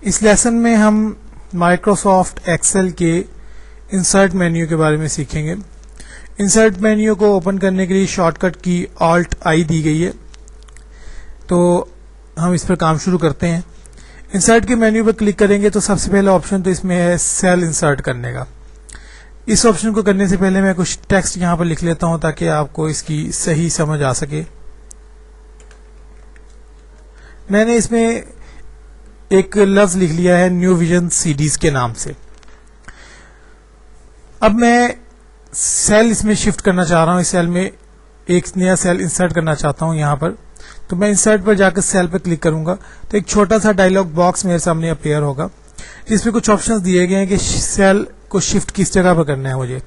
اس lesson میں ہم Microsoft Excel کے انسرٹ مینیو کے بارے میں سیکھیں گے. انسرٹ مینیو کو اوپن کرنے کے لیے شارٹ کٹ کی آلٹ آئی دی گئی ہے, تو ہم اس پر کام شروع کرتے ہیں. انسرٹ کے مینیو پر کلک کریں گے تو سب سے پہلا آپشن تو اس میں ہے سیل انسرٹ کرنے کا. اس آپشن کو کرنے سے پہلے میں کچھ ٹیکسٹ یہاں پر لکھ لیتا ہوں تاکہ آپ کو اس کی صحیح سمجھ آ سکے. میں نے اس میں ایک لفظ لکھ لیا ہے نیو ویژن سیریز کے نام سے. اب میں سیل اس میں شفٹ کرنا چاہ رہا ہوں, اس سیل میں ایک نیا سیل انسرٹ کرنا چاہتا ہوں یہاں پر. تو میں انسرٹ پر جا کر سیل پر کلک کروں گا تو ایک چھوٹا سا ڈائلاگ باکس میرے سامنے اپیئر ہوگا جس میں کچھ آپشنز دیے گئے ہیں کہ سیل کو شفٹ کس جگہ پر کرنا ہے مجھے.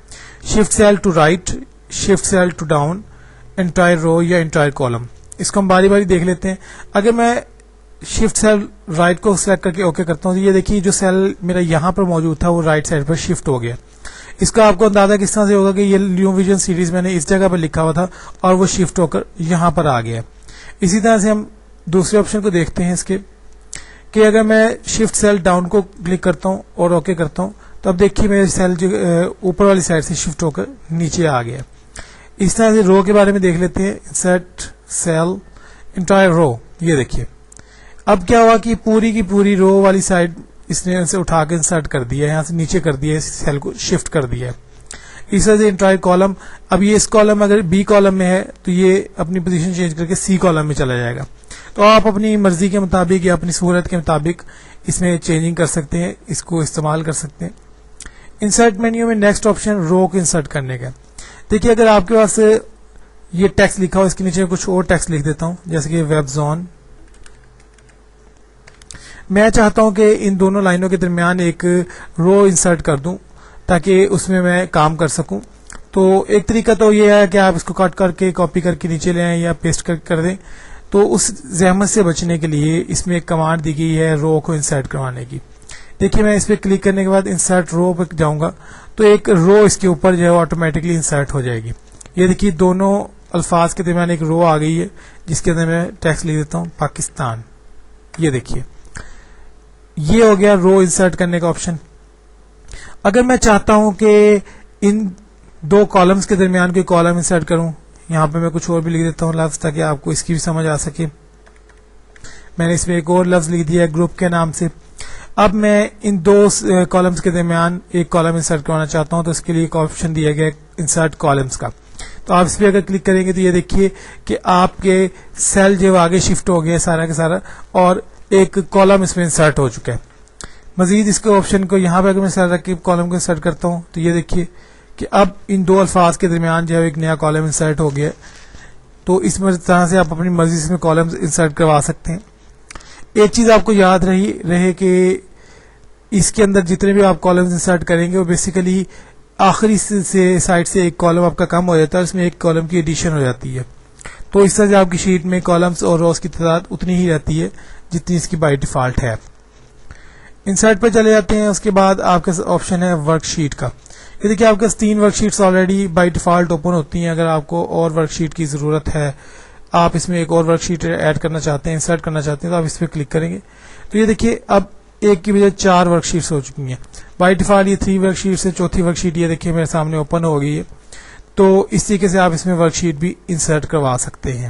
Shift cell to right, shift cell to down, entire row یا انٹائر کالم. اس کو ہم باری باری دیکھ لیتے ہیں. اگر میں شفٹ سیل رائٹ کو سلیکٹ کر کے اوکے کرتا ہوں تو یہ دیکھیے جو سیل میرا یہاں پر موجود تھا وہ رائٹ سائڈ پر شفٹ ہو گیا. اس کا آپ کو اندازہ کس طرح سے ہوگا کہ یہ نیو ویژن سیریز میں نے اس جگہ پر لکھا ہوا تھا اور وہ شفٹ ہو کر یہاں پر آ گیا. اسی طرح سے ہم دوسرے آپشن کو دیکھتے ہیں اس کے کہ اگر میں شفٹ سیل ڈاؤن کو کلک کرتا ہوں اور اوکے کرتا ہوں تو اب دیکھیے میرے سیل جو اوپر والی سائڈ سے شفٹ ہو کر نیچے آ گیا. اس طرح سے رو کے بارے میں دیکھ لیتے ہیں. انسرٹ سیل انٹائر رو, یہ دیکھیے اب کیا ہوا کہ پوری کی پوری رو والی سائڈ اس نے اسے اٹھا کے انسرٹ کر دیا ہے, یہاں سے نیچے کر دیا ہے, سیل کو شفٹ کر دیا ہے. اس طرح سے انٹائر کالم, اب یہ اس کالم اگر بی کالم میں ہے تو یہ اپنی پوزیشن چینج کر کے سی کالم میں چلا جائے گا. تو آپ اپنی مرضی کے مطابق یا اپنی سہولت کے مطابق اس میں چینجنگ کر سکتے ہیں, اس کو استعمال کر سکتے ہیں. انسرٹ مینیو میں نیکسٹ آپشن رو کو انسرٹ کرنے کا. دیکھیے اگر آپ کے پاس یہ ٹیکسٹ لکھا ہو, اس کے نیچے کچھ اور ٹیکسٹ لکھ دیتا ہوں جیسے کہ ویب زون. میں چاہتا ہوں کہ ان دونوں لائنوں کے درمیان ایک رو انسرٹ کر دوں تاکہ اس میں کام کر سکوں. تو ایک طریقہ تو یہ ہے کہ آپ اس کو کٹ کر کے کاپی کر کے نیچے لے آئیں یا پیسٹ کر دیں. تو اس زحمت سے بچنے کے لیے اس میں ایک کمانڈ دی گئی ہے رو کو انسرٹ کروانے کی. دیکھیے میں اس پہ کلک کرنے کے بعد انسرٹ رو پہ جاؤں گا تو ایک رو اس کے اوپر جو ہے آٹومیٹکلی انسرٹ ہو جائے گی. یہ دیکھیے دونوں الفاظ کے درمیان ایک رو آ گئی ہے جس کے اندر میں ٹیکسٹ لکھ دیتا ہوں پاکستان. یہ دیکھیے یہ ہو گیا رو انسرٹ کرنے کا آپشن. اگر میں چاہتا ہوں کہ ان دو کالمز کے درمیان کوئی کالم انسرٹ کروں, یہاں پہ میں کچھ اور بھی لکھ دیتا ہوں لفظ تاکہ آپ کو اس کی بھی سمجھ آ سکے. میں نے اس میں ایک اور لفظ لکھ دیا ہے گروپ کے نام سے. اب میں ان دو کالمز کے درمیان ایک کالم انسرٹ کروانا چاہتا ہوں تو اس کے لیے ایک آپشن دیا گیا انسرٹ کالمز کا. تو آپ اس پہ اگر کلک کریں گے تو یہ دیکھیے کہ آپ کے سیل جو آگے شفٹ ہو گیا سارا کا سارا اور ایک کالم اس میں انسرٹ ہو چکا ہے. مزید اس کے آپشن کو یہاں پہ اگر میں سیل رکھ کے کالم کو انسرٹ کرتا ہوں تو یہ دیکھیے کہ اب ان دو الفاظ کے درمیان جو ہے ایک نیا کالم انسرٹ ہو گیا. تو اس طرح سے آپ اپنی مرضی سے کالم انسرٹ کروا سکتے ہیں. ایک چیز آپ کو یاد رہے کہ اس کے اندر جتنے بھی آپ کالمز انسرٹ کریں گے وہ بیسیکلی آخری سائڈ سے ایک کالم آپ کا کم ہو جاتا ہے, اس میں ایک کالم کی ایڈیشن ہو جاتی ہے. تو اس طرح سے آپ کی شیٹ میں کالمز اور روز کی تعداد اتنی ہی رہتی ہے جتنی اس کی بائی ڈیفالٹ ہے. انسرٹ پہ چلے جاتے ہیں. اس کے بعد آپ کا آپشن ہے ورک شیٹ کا. یہ دیکھیے آپ کے 3 work sheets already by default open ہوتی ہیں. اگر آپ کو اور ورک شیٹ کی ضرورت ہے, آپ اس میں ایک اور ورک شیٹ ایڈ کرنا چاہتے ہیں, انسرٹ کرنا چاہتے ہیں, تو آپ اس پہ کلک کریں گے تو یہ دیکھیے اب ایک کی بجائے 4 ورک شیٹس ہو چکی ہیں. بائی ڈیفالٹ یہ 3 ورک شیٹس ہے, چوتھی ورک شیٹ یہ دیکھیے میرے سامنے اوپن ہو گئی ہے. تو اس طریقے سے آپ اس میں ورک شیٹ بھی انسرٹ کروا سکتے ہیں.